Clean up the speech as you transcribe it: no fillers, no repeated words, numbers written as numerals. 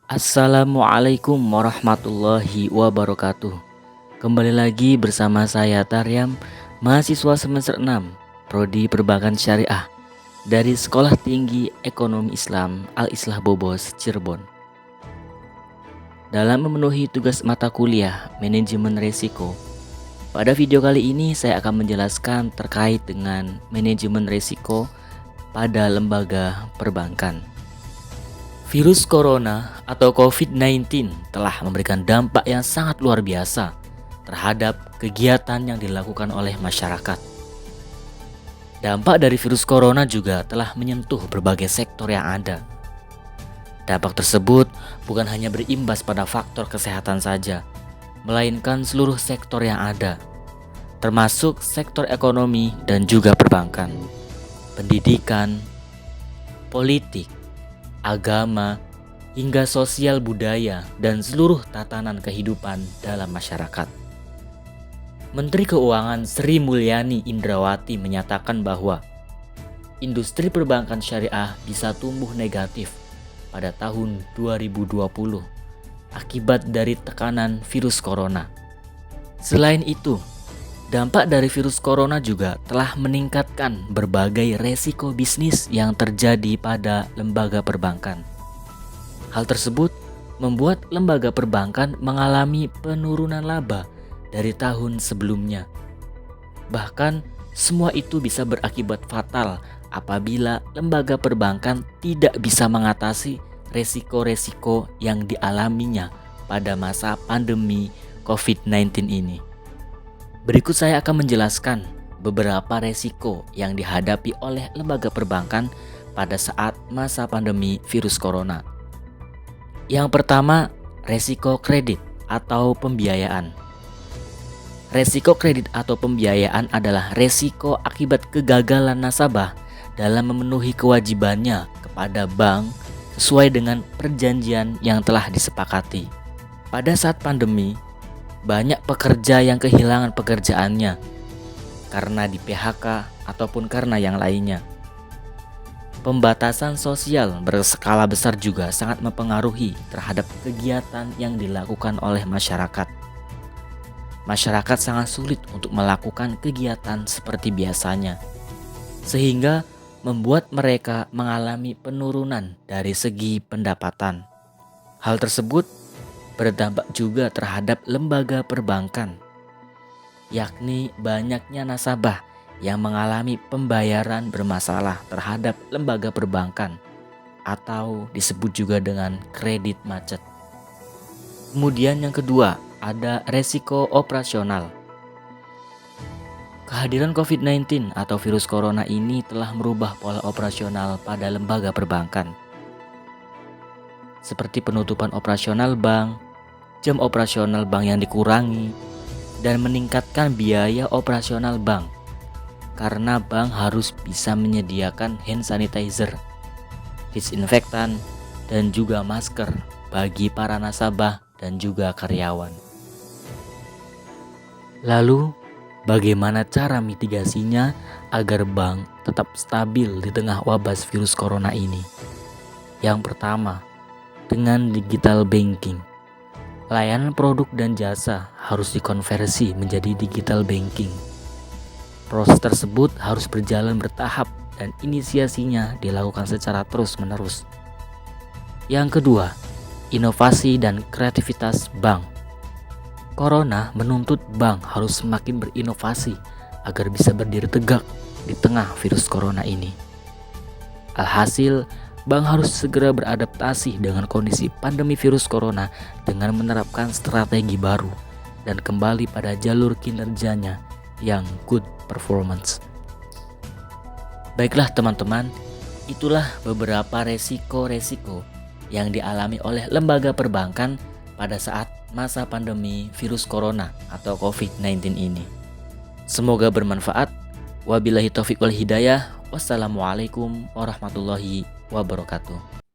Assalamualaikum warahmatullahi wabarakatuh. Kembali lagi bersama saya Taryam, mahasiswa semester 6 Prodi Perbankan Syariah dari Sekolah Tinggi Ekonomi Islam Al-Islah Bobos, Cirebon. Dalam memenuhi tugas mata kuliah Manajemen Resiko, pada video kali ini saya akan menjelaskan terkait dengan manajemen resiko pada lembaga perbankan. Virus corona atau COVID-19 telah memberikan dampak yang sangat luar biasa terhadap kegiatan yang dilakukan oleh masyarakat. Dampak dari virus corona juga telah menyentuh berbagai sektor yang ada. Dampak tersebut bukan hanya berimbas pada faktor kesehatan saja, melainkan seluruh sektor yang ada, termasuk sektor ekonomi dan juga perbankan, pendidikan, politik, agama, hingga sosial budaya dan seluruh tatanan kehidupan dalam masyarakat. Menteri Keuangan Sri Mulyani Indrawati menyatakan bahwa industri perbankan syariah bisa tumbuh negatif pada tahun 2020 akibat dari tekanan virus corona. Selain itu, dampak dari virus corona juga telah meningkatkan berbagai resiko bisnis yang terjadi pada lembaga perbankan. Hal tersebut membuat lembaga perbankan mengalami penurunan laba dari tahun sebelumnya. Bahkan, semua itu bisa berakibat fatal apabila lembaga perbankan tidak bisa mengatasi resiko-resiko yang dialaminya pada masa pandemi COVID-19 ini. Berikut saya akan menjelaskan beberapa resiko yang dihadapi oleh lembaga perbankan pada saat masa pandemi virus corona. Yang pertama, resiko kredit atau pembiayaan. Resiko kredit atau pembiayaan adalah resiko akibat kegagalan nasabah dalam memenuhi kewajibannya kepada bank sesuai dengan perjanjian yang telah disepakati. Pada saat pandemi, banyak pekerja yang kehilangan pekerjaannya karena di PHK ataupun karena yang lainnya. Pembatasan sosial berskala besar juga sangat mempengaruhi terhadap kegiatan yang dilakukan oleh masyarakat. Masyarakat sangat sulit untuk melakukan kegiatan seperti biasanya, sehingga membuat mereka mengalami penurunan dari segi pendapatan. Hal tersebut berdampak juga terhadap lembaga perbankan, yakni banyaknya nasabah yang mengalami pembayaran bermasalah terhadap lembaga perbankan atau disebut juga dengan kredit macet. Kemudian yang kedua, ada resiko operasional. Kehadiran COVID-19 atau virus corona ini telah merubah pola operasional pada lembaga perbankan, seperti penutupan operasional bank, jam operasional bank yang dikurangi, dan meningkatkan biaya operasional bank karena bank harus bisa menyediakan hand sanitizer, disinfektan, dan juga masker bagi para nasabah dan juga karyawan. Lalu, bagaimana cara mitigasinya agar bank tetap stabil di tengah wabah virus corona ini? Yang pertama, dengan digital banking. Layanan produk dan jasa harus dikonversi menjadi digital banking. Proses tersebut harus berjalan bertahap dan inisiasinya dilakukan secara terus-menerus. Yang kedua, inovasi dan kreativitas bank. Corona menuntut bank harus semakin berinovasi agar bisa berdiri tegak di tengah virus corona ini. Alhasil, bank harus segera beradaptasi dengan kondisi pandemi virus corona dengan menerapkan strategi baru dan kembali pada jalur kinerjanya yang good performance. Baiklah teman-teman, itulah beberapa resiko-resiko yang dialami oleh lembaga perbankan pada saat masa pandemi virus corona atau COVID-19 ini. Semoga bermanfaat. Wabillahi taufiq wal hidayah. Wassalamualaikum warahmatullahi wabarakatuh.